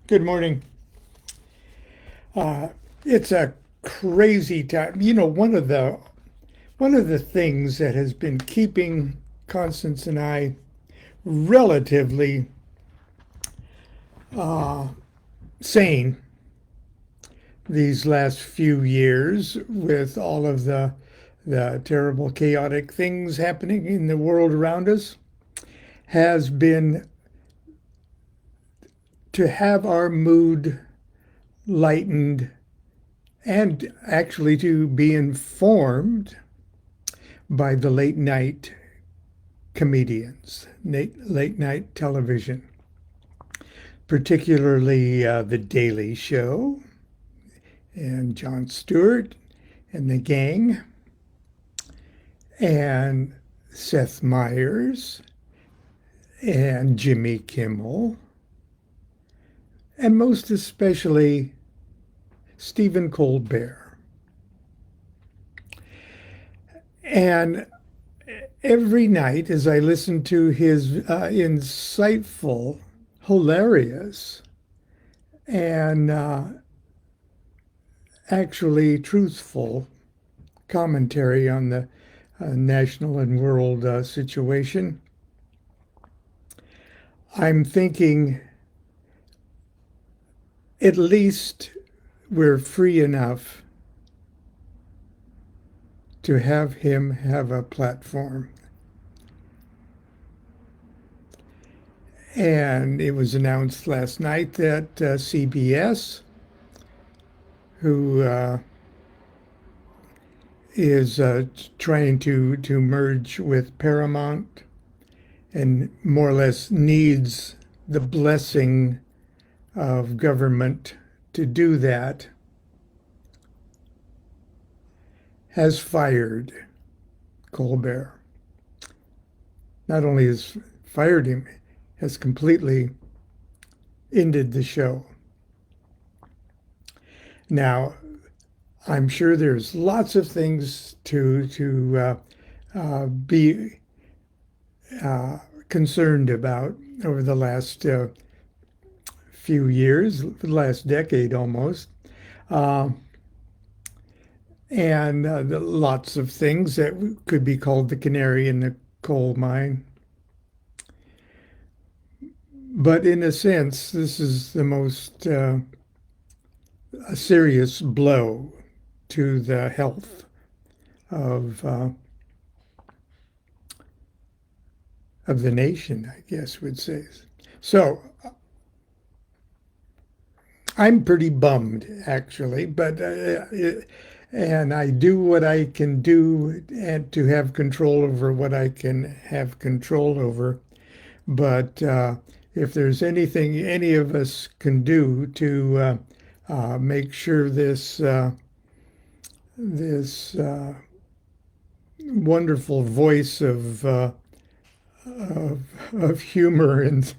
Good morning. Uh, it's a crazy time. One of the things that has been keeping Constance and I relatively uh, sane these last few years with all of the terrible chaotic things happening in the world around us has been to have our mood lightened and actually to be informed by the late night comedians, late night television, particularly The Daily Show and Jon Stewart and the gang and Seth Meyers and Jimmy Kimmel, and most especially Stephen Colbert. And every night, as I listen to his insightful, hilarious, and actually truthful commentary on the national and world situation, I'm thinking at least we're free enough to have him have a platform. And it was announced last night that CBS, who is trying to merge with Paramount and more or less needs the blessing of government to do that, has fired Colbert. Not only has fired him, has completely ended the show. Now, I'm sure there's lots of things to be concerned about over the last few years, the last decade almost, uh, and lots of things that could be called the canary in the coal mine. But in a sense, this is the most a serious blow to the health of the nation, I guess would say. So I'm pretty bummed actually, but and I do what I can do and to have control over what I can have control over. But if there's anything any of us can do to make sure this wonderful voice of, of humor and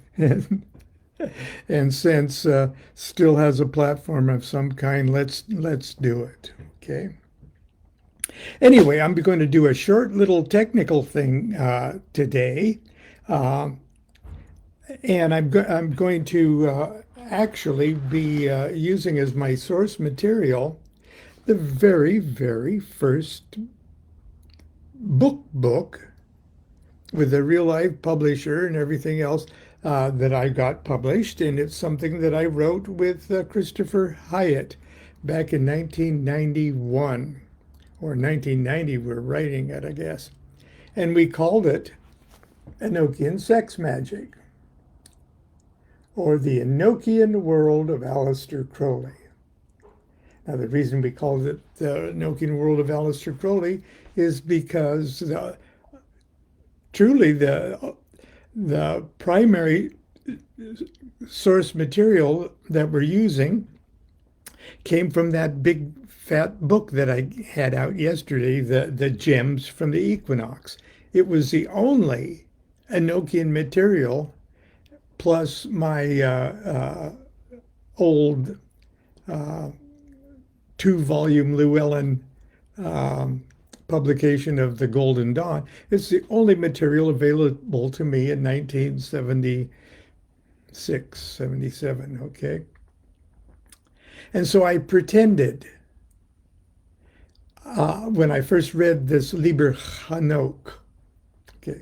sense still has a platform of some kind, let's do it. Okay. Anyway, I'm going to do a short little technical thing today. Um, And I'm going to actually be using as my source material the very, very first book with a real life publisher and everything else that I got published. And it's something that I wrote with Christopher Hyatt back in 1991 or 1990. We're writing it, I guess. And we called it Enochian Sex Magic, or the Enochian World of Aleister Crowley. Now, the reason we called it the Enochian World of Aleister Crowley is because truly the primary source material that we're using came from that big fat book that I had out yesterday, the Gems from the Equinox. It was the only Enochian material plus my old 2-volume Llewellyn publication of The Golden Dawn. It's the only material available to me in 1976, 77, okay? And so I pretended when I first read this Liber Chanok, okay,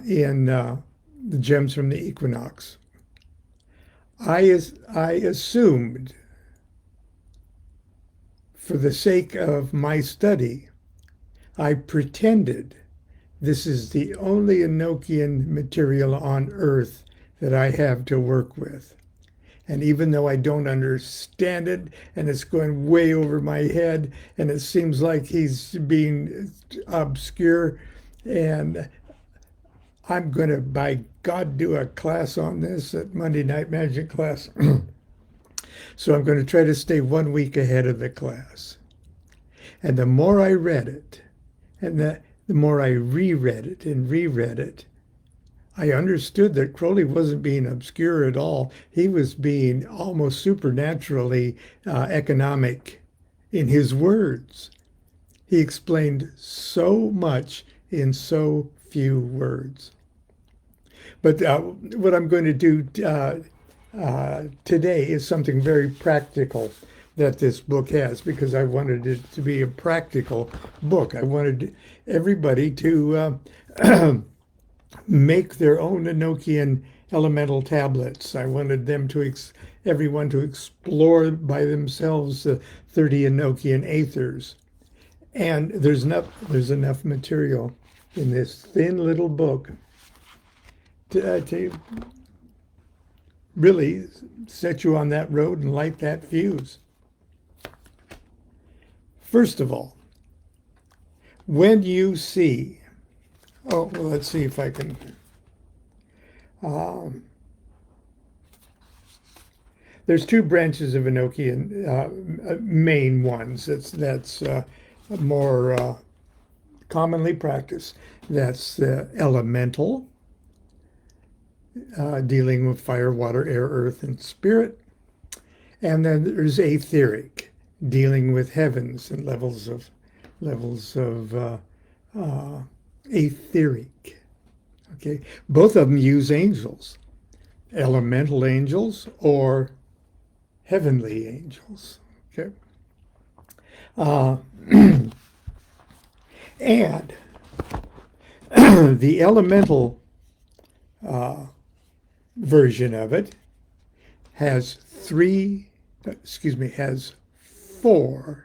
in the Gems from the Equinox, I assumed, for the sake of my study, I pretended this is the only Enochian material on Earth that I have to work with. And even though I don't understand it, and it's going way over my head, and it seems like he's being obscure, and I'm going to, by God, do a class on this at Monday Night Magic class. So I'm going to try to stay 1 week ahead of the class. And the more I read it, and the more I reread it and reread it, I understood that Crowley wasn't being obscure at all. He was being almost supernaturally economic in his words. He explained so much in so few words. But what I'm going to do today is something very practical that this book has, because I wanted it to be a practical book. I wanted everybody to make their own Enochian elemental tablets. I wanted them to everyone to explore by themselves the 30 Enochian aethers. And there's enough material in this thin little book to really set you on that road and light that fuse. First of all, when you see, well, let's see if I can, there's two branches of Enochian, main ones that's more commonly practiced. That's the elemental, dealing with fire, water, air, earth, and spirit. And then there's etheric, dealing with heavens and levels of etheric. Okay, both of them use angels, elemental angels or heavenly angels. Okay, and the elemental version of it has four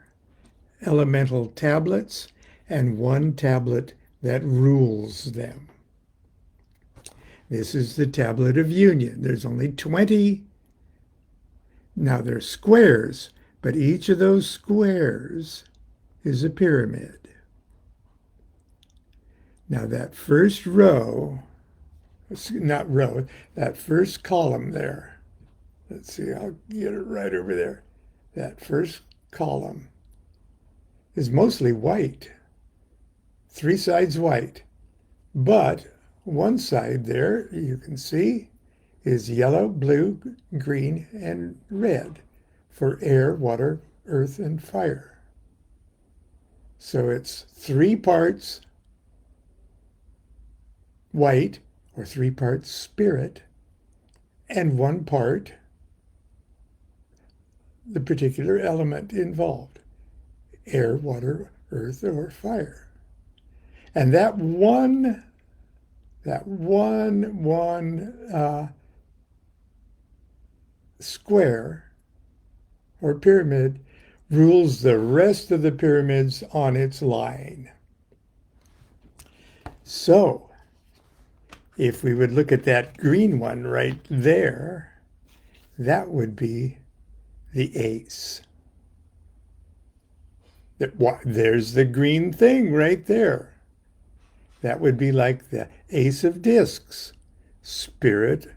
elemental tablets and one tablet that rules them. This is the tablet of union. There's only 20. Now they're squares, but each of those squares is a pyramid. Now that first row, not row, that first column there, let's see, I'll get it right over there. That first column is mostly white, 3 sides white, but one side there, you can see, is yellow, blue, green, and red for air, water, earth, and fire. So it's 3 parts white, or 3 parts spirit, and 1 part the particular element involved, air, water, earth, or fire. And that one square or pyramid rules the rest of the pyramids on its line. So if we would look at that green one right there, that would be the ace. There's the green thing right there. That would be like the ace of discs, spirit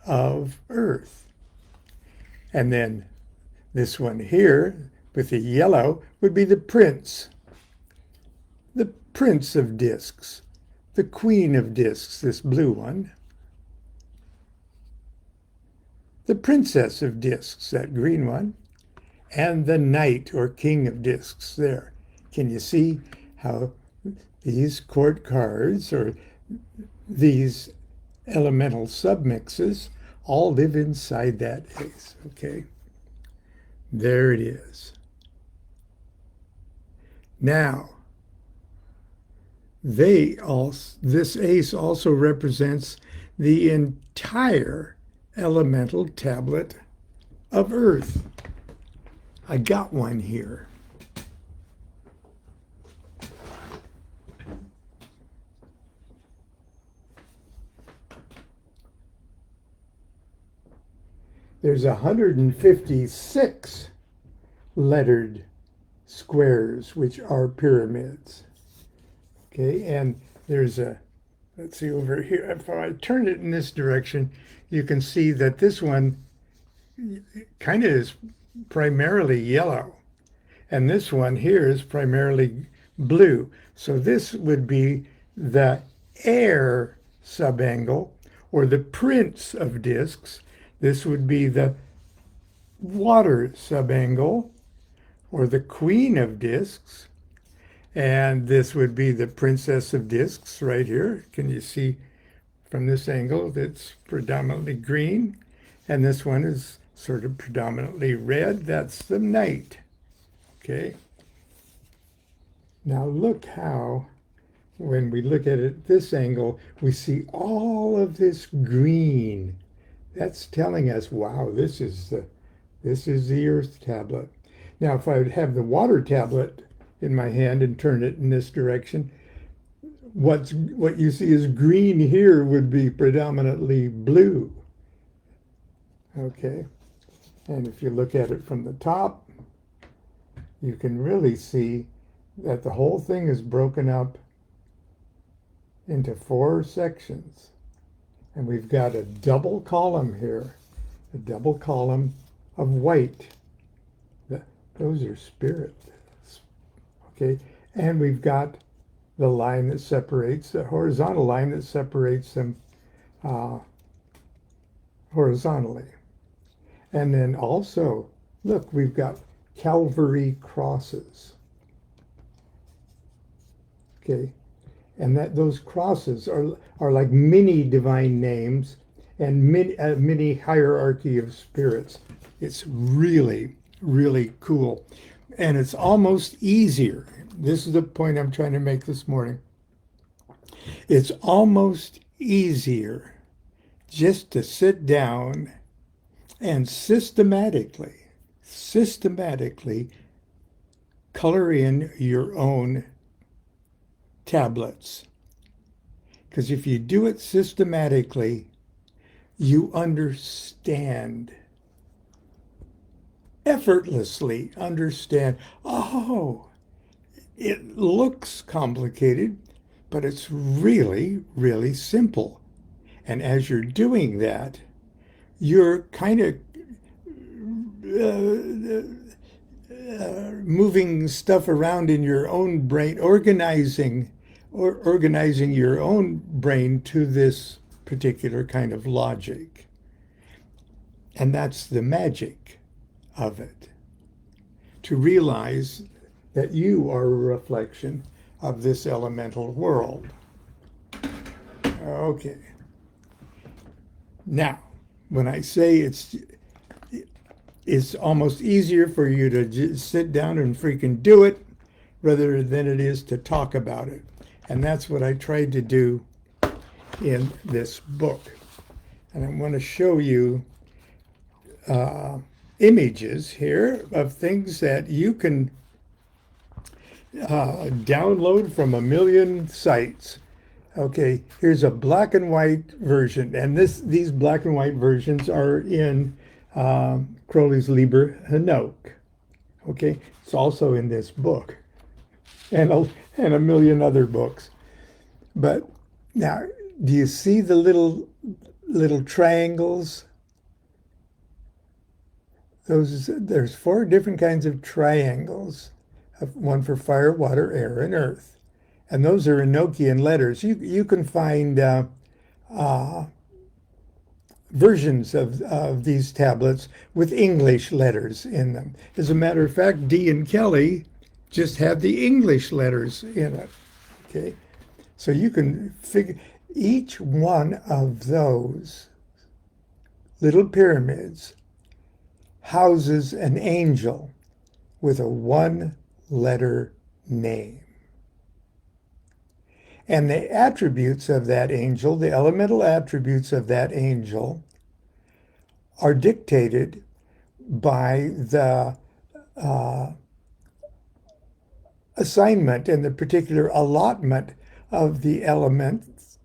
of earth. And then this one here with the yellow would be the prince of discs, the queen of discs, this blue one. The princess of discs, that green one, and the knight or king of discs there. Can you see how these court cards or these elemental submixes all live inside that ace, okay? There it is. Now, this ace also represents the entire elemental tablet of Earth. I got one here. There's 156 lettered squares, which are pyramids. Okay, and there's let's see over here. If I turn it in this direction, you can see that this one kind of is primarily yellow. And this one here is primarily blue. So this would be the air subangle, or the prince of discs. This would be the water subangle, or the queen of discs. And this would be the princess of discs right here. Can you see from this angle that's predominantly green? And this one is sort of predominantly red. That's the knight. Okay. Now look how, when we look at it at this angle, we see all of this green. That's telling us, wow, this is the earth tablet. Now, if I would have the water tablet in my hand and turn it in this direction, what you see as green here would be predominantly blue. Okay. And if you look at it from the top, you can really see that the whole thing is broken up into 4 sections. And we've got a double column here, a double column of white. Those are spirits. Okay, and we've got the line that separates, the horizontal line that separates them horizontally. And then also, look, we've got Calvary crosses. Okay, and those crosses are like mini divine names and mini hierarchy of spirits. It's really, really cool. And it's almost easier. This is the point I'm trying to make this morning. It's almost easier just to sit down and systematically color in your own tablets. Because if you do it systematically, you understand, effortlessly understand, oh, it looks complicated, but it's really, really simple. And as you're doing that, you're kind of moving stuff around in your own brain, organizing your own brain to this particular kind of logic. And that's the magic of it. To realize that you are a reflection of this elemental world. Okay. Now, when I say it's almost easier for you to just sit down and freaking do it rather than it is to talk about it. And that's what I tried to do in this book. And I want to show you images here of things that you can download from a million sites. Okay, here's a black and white version, and these black and white versions are in Crowley's Liber Hanoch. Okay, it's also in this book, and a million other books. But now, do you see the little triangles? There's 4 different kinds of triangles, one for fire, water, air, and earth. And those are Enochian letters. You can find versions of these tablets with English letters in them. As a matter of fact, Dee and Kelly just have the English letters in it. Okay, so you can figure each one of those little pyramids houses an angel with a one-letter name. And the attributes of that angel, the elemental attributes of that angel, are dictated by the assignment and the particular allotment of the elements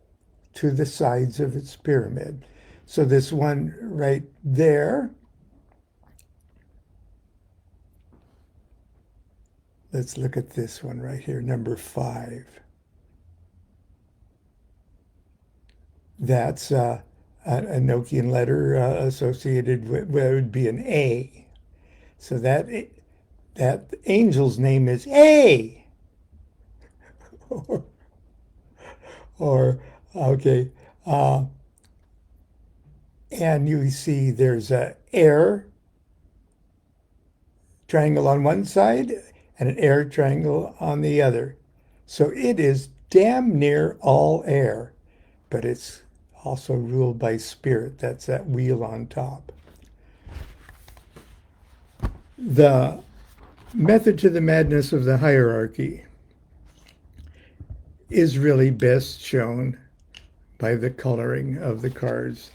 to the sides of its pyramid. So this one right there, let's look at this one right here, number 5. That's an Enochian letter associated with, where it would be an A. So that angel's name is A. or okay. And you see there's a air triangle on one side and an air triangle on the other. So it is damn near all air, but it's also ruled by spirit. That's that wheel on top. The method to the madness of the hierarchy is really best shown by the coloring of the cards.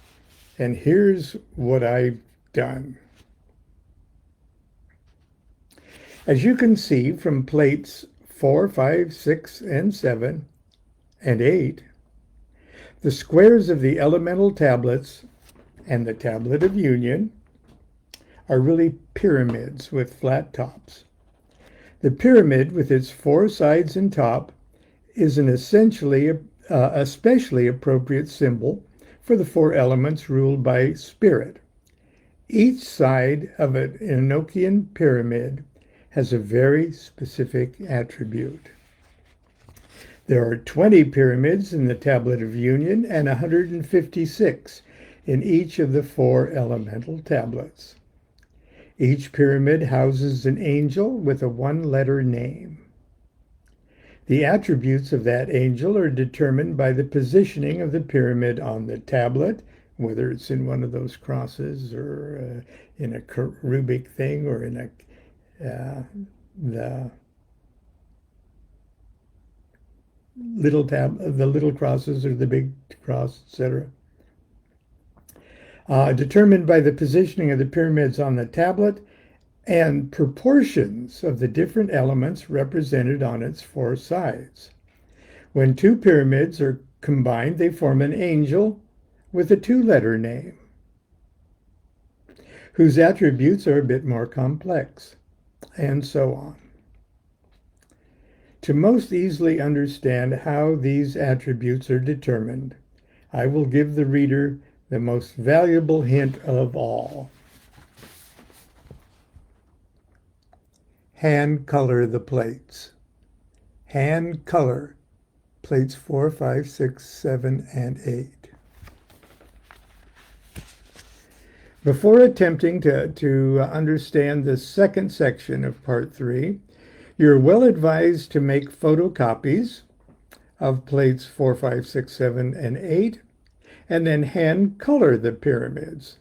And here's what I've done. As you can see from plates 4, 5, 6, and 7, and 8, the squares of the elemental tablets and the tablet of union are really pyramids with flat tops. The pyramid with its 4 sides and top is an especially appropriate symbol for the 4 elements ruled by spirit. Each side of an Enochian pyramid has a very specific attribute. There are 20 pyramids in the Tablet of Union and 156 in each of the 4 elemental tablets. Each pyramid houses an angel with a one-letter name. The attributes of that angel are determined by the positioning of the pyramid on the tablet, whether it's in one of those crosses or in a Rubik thing or in the little crosses or the big cross, etc. Determined by the positioning of the pyramids on the tablet and proportions of the different elements represented on its 4 sides. When 2 pyramids are combined, they form an angel with a 2-letter name, whose attributes are a bit more complex, and so on. To most easily understand how these attributes are determined, I will give the reader the most valuable hint of all. Hand color the plates. Hand color plates 4, 5, 6, 7, and 8. Before attempting to understand the second section of Part 3, you're well advised to make photocopies of plates 4, 5, 6, 7, and 8, and then hand color the pyramids.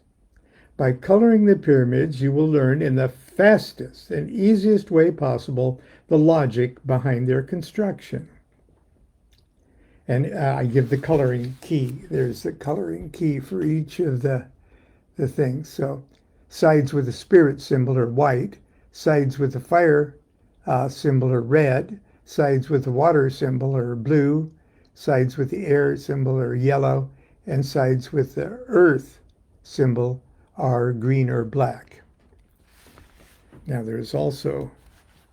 By coloring the pyramids, you will learn in the fastest and easiest way possible the logic behind their construction. And I give the coloring key. There's the coloring key for each of the things. So sides with the spirit symbol are white, sides with the fire symbol are red, sides with the water symbol are blue, sides with the air symbol are yellow, and sides with the earth symbol are green or black. Now there's also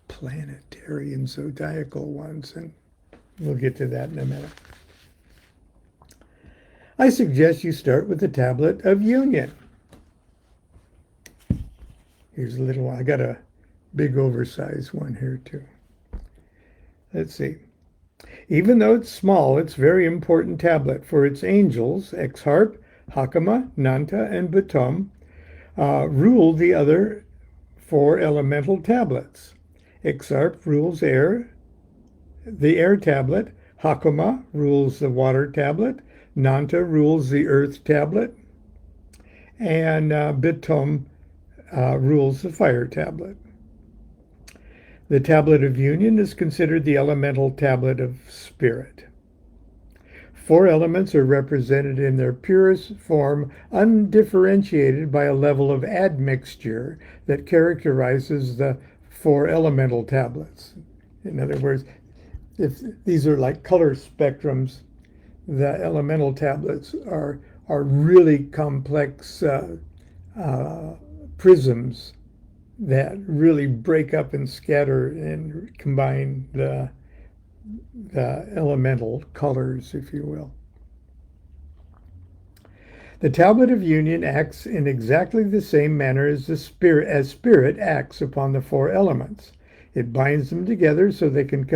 planetary and zodiacal ones, and we'll get to that in a minute. I suggest you start with the Tablet of Union. Here's a little one. I got a big oversized one here too. Let's see. Even though it's small, it's a very important tablet for its angels, Exharp, Hakama, Nanta, and Batum, rule the other 4 elemental tablets. Exharp rules air, the air tablet. Hakama rules the water tablet. Nanta rules the earth tablet. And Batum rules the fire tablet. The tablet of union is considered the elemental tablet of spirit. 4 elements are represented in their purest form, undifferentiated by a level of admixture that characterizes the 4 elemental tablets. In other words, if these are like color spectrums, the elemental tablets are really complex prisms that really break up and scatter and combine the elemental colors, if you will. The tablet of union acts in exactly the same manner as spirit acts upon the 4 elements. It binds them together so they can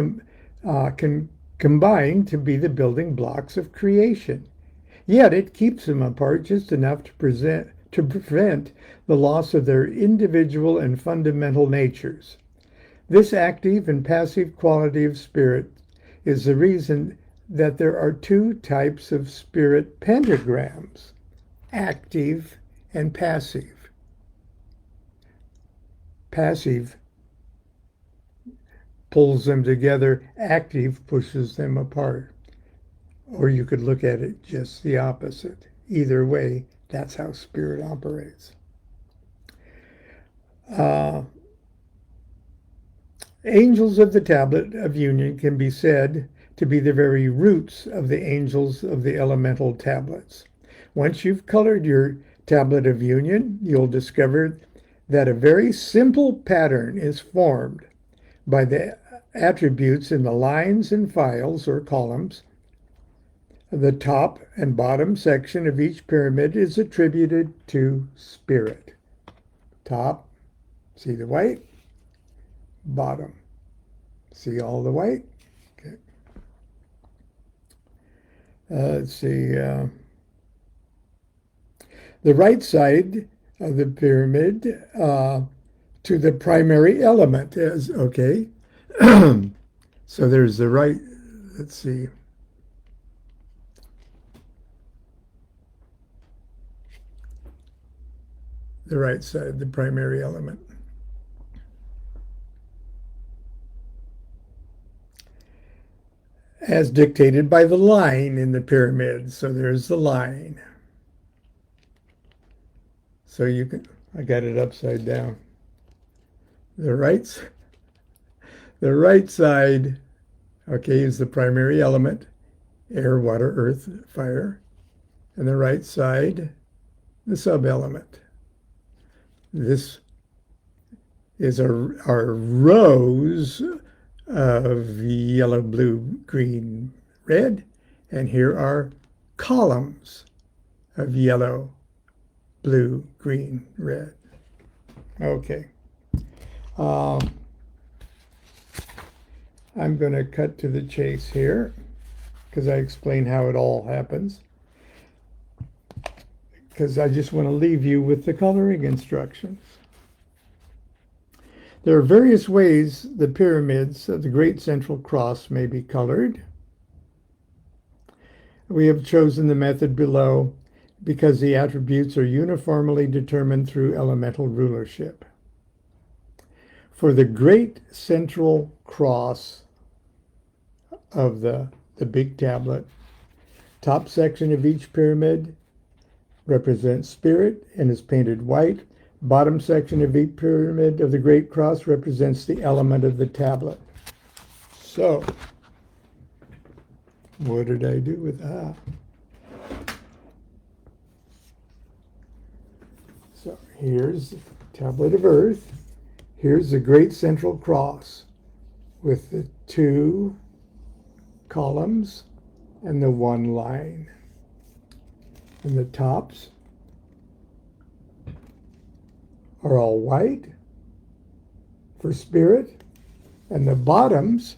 combine to be the building blocks of creation. Yet it keeps them apart just enough to prevent the loss of their individual and fundamental natures. This active and passive quality of spirit is the reason that there are 2 types of spirit pentagrams, active and passive. Passive pulls them together, active pushes them apart. Or you could look at it just the opposite. Either way, that's how spirit operates. Angels of the tablet of union can be said to be the very roots of the angels of the elemental tablets. Once you've colored your tablet of union, you'll discover that a very simple pattern is formed by the attributes in the lines and files or columns. The top and bottom section of each pyramid is attributed to spirit. Top, see the white? Bottom, see all the white? Okay. Let's see. The right side of the pyramid to the primary element is, okay. So there's the right, let's see. The right side, the primary element. As dictated by the line in the pyramid. So there's the line. So you can, I got it upside down. The right side, okay, is the primary element, air, water, earth, fire. And the right side, the sub-element. This is our rows of yellow, blue, green, red, and here are columns of yellow, blue, green, red. Okay. I'm going to cut to the chase here because I explain how it all happens. Because I just want to leave you with the coloring instructions. There are various ways the pyramids of the Great Central Cross may be colored. We have chosen the method below because the attributes are uniformly determined through elemental rulership. For the Great Central Cross of the big tablet, top section of each pyramid represents spirit and is painted white. Bottom section of each pyramid of the Great Cross represents the element of the tablet. So, what did I do with that? So, here's the tablet of earth. Here's the Great Central Cross with the 2 columns and the 1 line. And the tops are all white for spirit, and the bottoms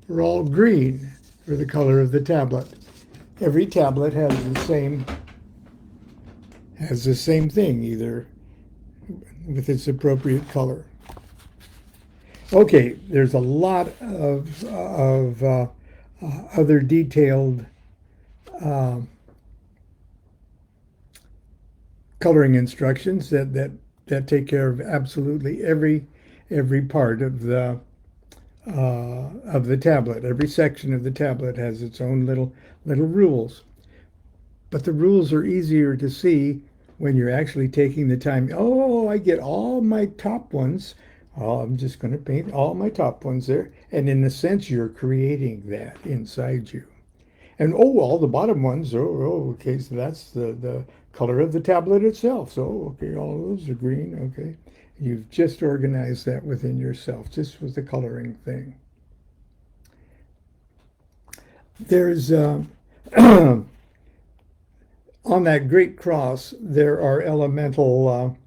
are all green for the color of the tablet. Every tablet has the same thing, either with its appropriate color. Okay, there's a lot of other detailed coloring instructions that take care of absolutely every part of the tablet. Every section of the tablet has its own little rules. But the rules are easier to see when you're actually taking the time. Oh, I get all my top ones. Oh, I'm just going to paint all my top ones there. And in a sense, you're creating that inside you. And oh, all the bottom ones, okay, so that's the color of the tablet itself. So, okay, all those are green, okay. You've just organized that within yourself, just with the coloring thing. There's, on that great cross, there are elemental,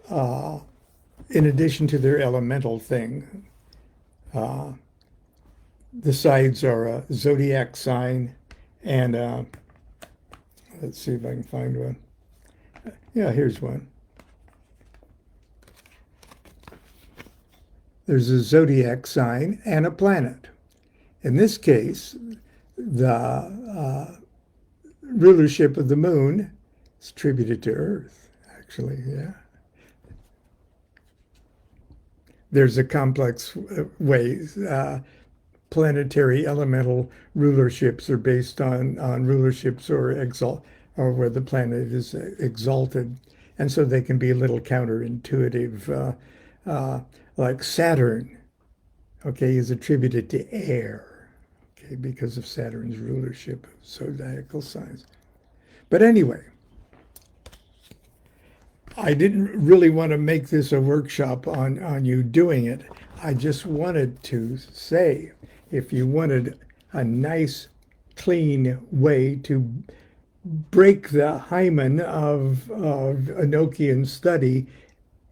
in addition to their elemental thing, the sides are a zodiac sign and let's see if I can find one. Yeah, here's one. There's a zodiac sign and a planet. In this case, the rulership of the moon is attributed to Earth, actually, yeah. There's a complex ways. Planetary elemental rulerships are based on rulerships or where the planet is exalted, and so they can be a little counterintuitive. Like Saturn, okay, is attributed to air, okay, because of Saturn's rulership of zodiacal signs. But anyway, I didn't really want to make this a workshop on you doing it. I just wanted to say, if you wanted a nice, clean way to break the hymen of Enochian study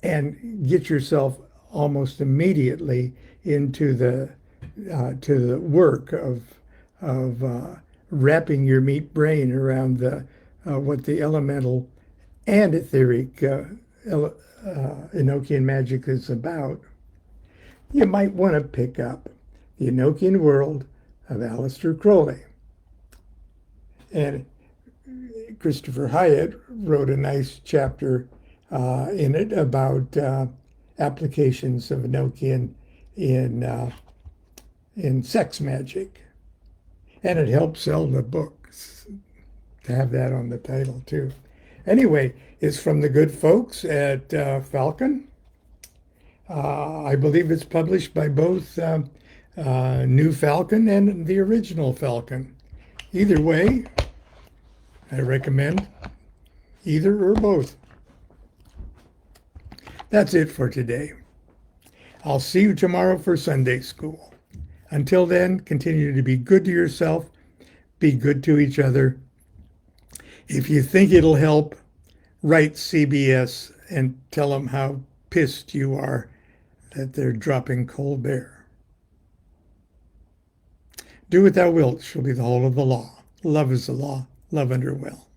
and get yourself almost immediately into the to the work of wrapping your meat brain around what the elemental and etheric Enochian magic is about, you might want to pick up The Enochian World of Aleister Crowley. And Christopher Hyatt wrote a nice chapter in it about applications of Enochian in sex magic. And it helped sell the books to have that on the title too. Anyway, it's from the good folks at Falcon. I believe it's published by both New Falcon and the original Falcon. Either way, I recommend either or both. That's it for today. I'll see you tomorrow for Sunday school. Until then, continue to be good to yourself, be good to each other. If you think it'll help, write CBS and tell them how pissed you are that they're dropping Colbert. Do what thou wilt shall be the whole of the law. Love is the law. Love under will.